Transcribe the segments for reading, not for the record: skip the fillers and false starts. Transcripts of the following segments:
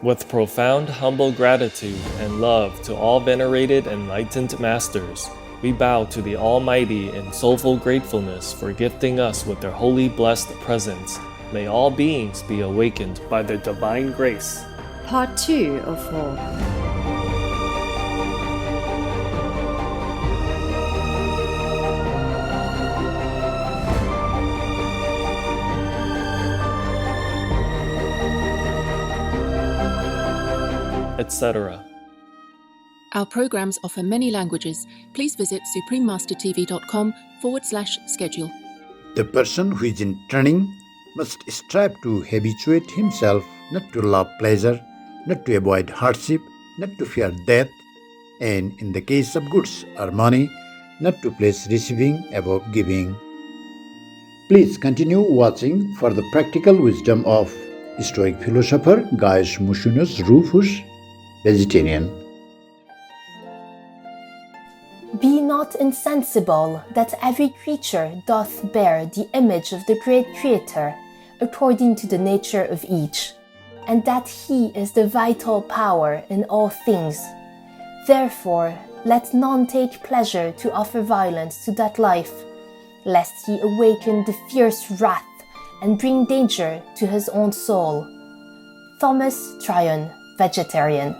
With profound humble gratitude and love to all venerated enlightened masters, we bow to the Almighty in soulful gratefulness for gifting us with their holy blessed presence. May all beings be awakened by their divine grace. Part 2 of 4. Etc. Our programs offer many languages. Please visit suprememastertv.com/schedule. The person who is in training must strive to habituate himself not to love pleasure, not to avoid hardship, not to fear death, and in the case of goods or money, not to place receiving above giving. Please continue watching for the practical wisdom of Stoic philosopher Gaius Musonius Rufus, vegetarian. Be not insensible that every creature doth bear the image of the great Creator, according to the nature of each, and that he is the vital power in all things. Therefore, let none take pleasure to offer violence to that life, lest he awaken the fierce wrath and bring danger to his own soul. Thomas Tryon, vegetarian.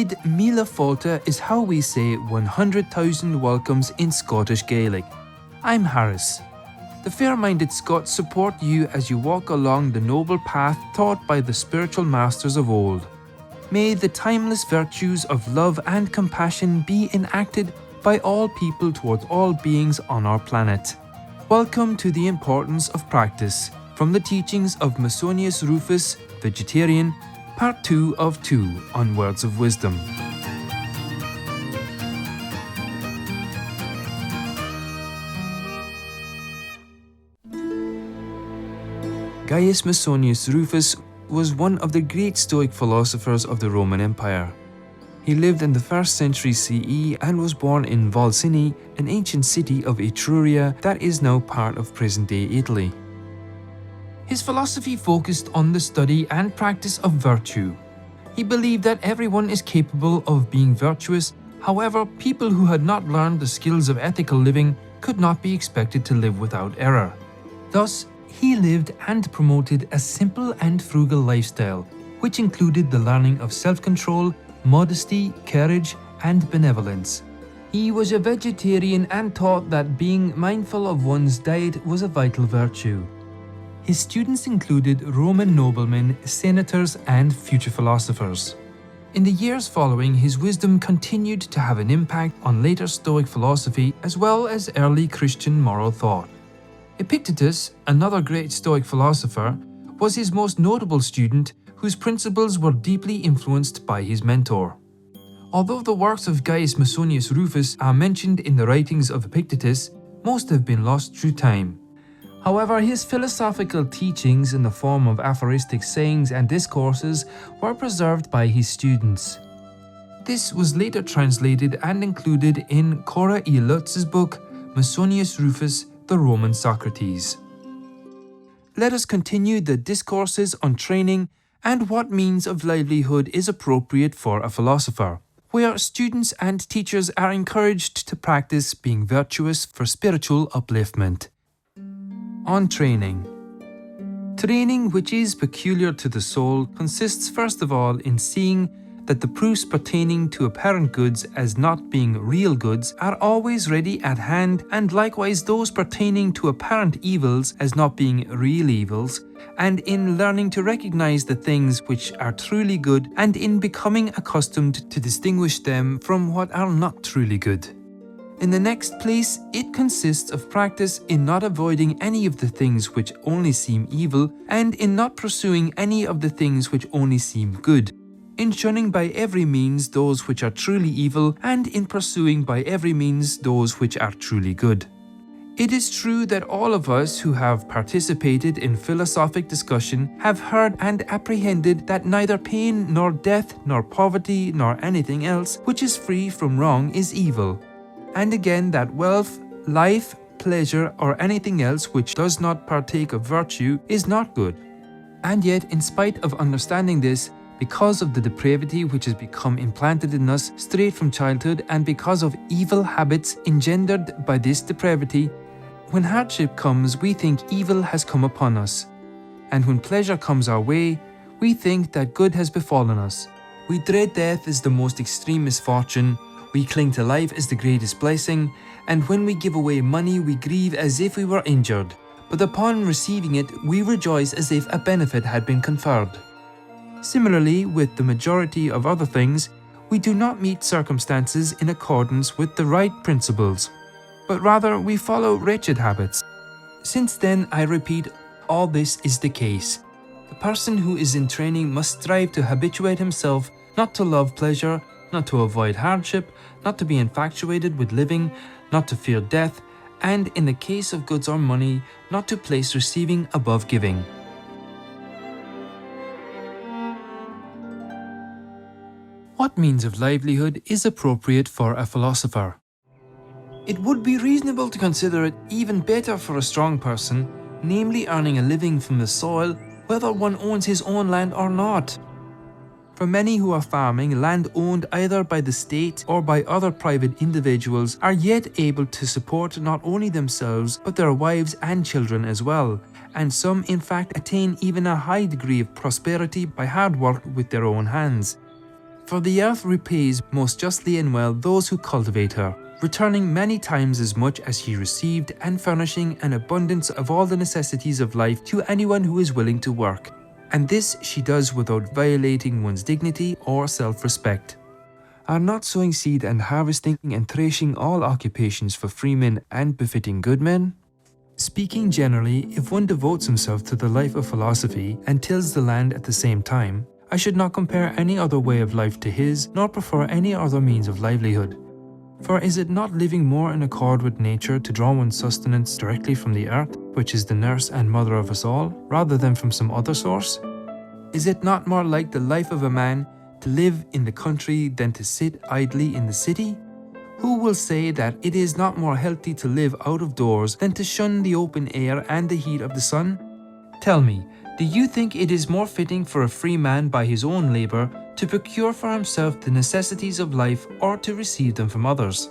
Céad Míle Fáilte is how we say 100,000 welcomes in Scottish Gaelic. I'm Harris. The fair-minded Scots support you as you walk along the noble path taught by the spiritual masters of old. May the timeless virtues of love and compassion be enacted by all people towards all beings on our planet. Welcome to the importance of practice, from the teachings of Musonius Rufus, vegetarian, Part 2 of 2 on Words of Wisdom. Gaius Musonius Rufus was one of the great Stoic philosophers of the Roman Empire. He lived in the 1st century CE and was born in Volsini, an ancient city of Etruria that is now part of present-day Italy. His philosophy focused on the study and practice of virtue. He believed that everyone is capable of being virtuous. However, people who had not learned the skills of ethical living could not be expected to live without error. Thus, he lived and promoted a simple and frugal lifestyle, which included the learning of self-control, modesty, courage, and benevolence. He was a vegetarian and taught that being mindful of one's diet was a vital virtue. His students included Roman noblemen, senators, and future philosophers. In the years following, his wisdom continued to have an impact on later Stoic philosophy as well as early Christian moral thought. Epictetus, another great Stoic philosopher, was his most notable student, whose principles were deeply influenced by his mentor. Although the works of Gaius Musonius Rufus are mentioned in the writings of Epictetus, most have been lost through time. However, his philosophical teachings in the form of aphoristic sayings and discourses were preserved by his students. This was later translated and included in Cora E. Lutz's book, Musonius Rufus, the Roman Socrates. Let us continue the discourses on training and what means of livelihood is appropriate for a philosopher, where students and teachers are encouraged to practice being virtuous for spiritual upliftment. On training. Training, which is peculiar to the soul, consists first of all in seeing that the proofs pertaining to apparent goods as not being real goods are always ready at hand, and likewise those pertaining to apparent evils as not being real evils, and in learning to recognize the things which are truly good, and in becoming accustomed to distinguish them from what are not truly good. In the next place, it consists of practice in not avoiding any of the things which only seem evil, and in not pursuing any of the things which only seem good. in shunning by every means those which are truly evil, and in pursuing by every means those which are truly good. It is true that all of us who have participated in philosophic discussion have heard and apprehended that neither pain nor death nor poverty nor anything else which is free from wrong is evil, and again that wealth, life, pleasure, or anything else which does not partake of virtue is not good. And yet, in spite of understanding this, because of the depravity which has become implanted in us straight from childhood, and because of evil habits engendered by this depravity, when hardship comes, we think evil has come upon us. And when pleasure comes our way, we think that good has befallen us. We dread death as the most extreme misfortune, we cling to life as the greatest blessing, and when we give away money, we grieve as if we were injured. But upon receiving it, we rejoice as if a benefit had been conferred. Similarly, with the majority of other things, we do not meet circumstances in accordance with the right principles, but rather we follow wretched habits. Since then, I repeat, all this is the case. The person who is in training must strive to habituate himself not to love pleasure, not to avoid hardship, not to be infatuated with living, not to fear death, and in the case of goods or money, not to place receiving above giving. What means of livelihood is appropriate for a philosopher? It would be reasonable to consider it even better for a strong person, namely earning a living from the soil, whether one owns his own land or not. For many who are farming, land owned either by the state or by other private individuals are yet able to support not only themselves but their wives and children as well, and some in fact attain even a high degree of prosperity by hard work with their own hands. For the earth repays most justly and well those who cultivate her, returning many times as much as he received and furnishing an abundance of all the necessities of life to anyone who is willing to work. And this she does without violating one's dignity or self-respect. Are not sowing seed and harvesting and threshing all occupations for free men and befitting good men? Speaking generally, if one devotes himself to the life of philosophy and tills the land at the same time, I should not compare any other way of life to his, nor prefer any other means of livelihood. For is it not living more in accord with nature to draw one's sustenance directly from the earth, which is the nurse and mother of us all, rather than from some other source? Is it not more like the life of a man to live in the country than to sit idly in the city? Who will say that it is not more healthy to live out of doors than to shun the open air and the heat of the sun? Tell me, do you think it is more fitting for a free man by his own labour to procure for himself the necessities of life or to receive them from others?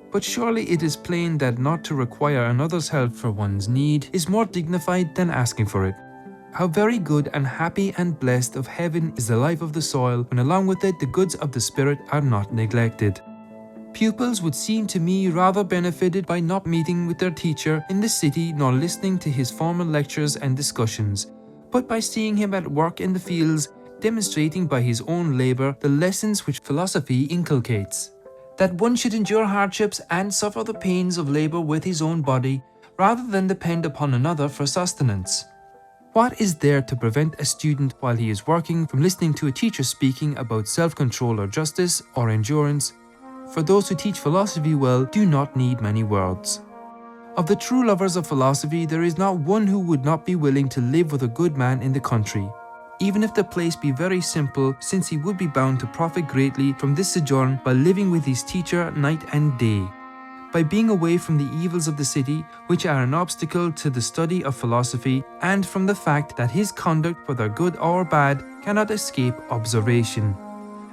But surely it is plain that not to require another's help for one's need is more dignified than asking for it. How very good and happy and blessed of heaven is the life of the soil when along with it the goods of the spirit are not neglected. Pupils would seem to me rather benefited by not meeting with their teacher in the city nor listening to his formal lectures and discussions, but by seeing him at work in the fields, demonstrating by his own labour the lessons which philosophy inculcates. That one should endure hardships and suffer the pains of labour with his own body, rather than depend upon another for sustenance. What is there to prevent a student while he is working from listening to a teacher speaking about self-control or justice or endurance? For those who teach philosophy well do not need many words. Of the true lovers of philosophy, there is not one who would not be willing to live with a good man in the country, even if the place be very simple, since he would be bound to profit greatly from this sojourn by living with his teacher night and day, by being away from the evils of the city, which are an obstacle to the study of philosophy, and from the fact that his conduct, whether good or bad, cannot escape observation.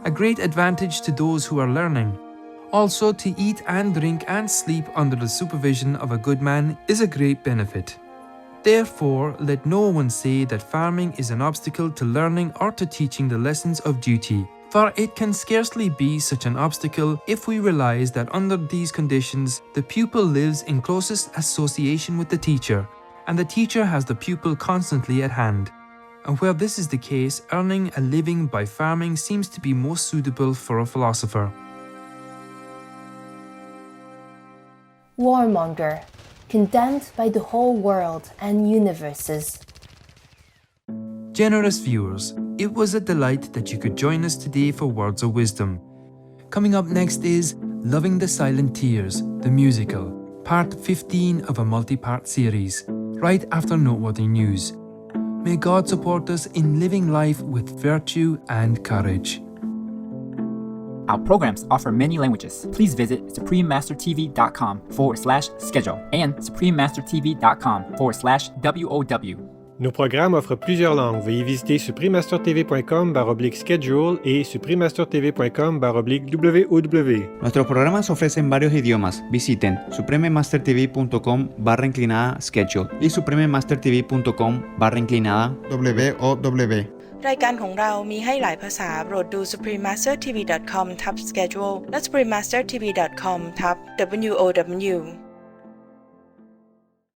A great advantage to those who are learning. Also, to eat and drink and sleep under the supervision of a good man is a great benefit. Therefore, let no one say that farming is an obstacle to learning or to teaching the lessons of duty, for it can scarcely be such an obstacle if we realize that under these conditions the pupil lives in closest association with the teacher, and the teacher has the pupil constantly at hand. And where this is the case, earning a living by farming seems to be most suitable for a philosopher. Warmonger, condemned by the whole world and universes. Generous viewers, It was a delight that you could join us today for Words of Wisdom. Coming up next is Loving the Silent Tears, the musical, part 15 of a multi-part series, right after noteworthy news. May God support us in living life with virtue and courage. Our programs offer many languages. Please visit suprememastertv.com/schedule and suprememastertv.com/WOW. Nos programmes offrent plusieurs langues. Veuillez visiter suprememastertv.com/schedule y suprememastertv.com/WOW. Nuestros programas ofrecen varios idiomas. Visiten suprememastertv.com/schedule y suprememastertv.com/WOW. รายการของเรามีให้หลายภาษาโปรดดู suprememastertv.com/schedule และ suprememastertv.com/WOW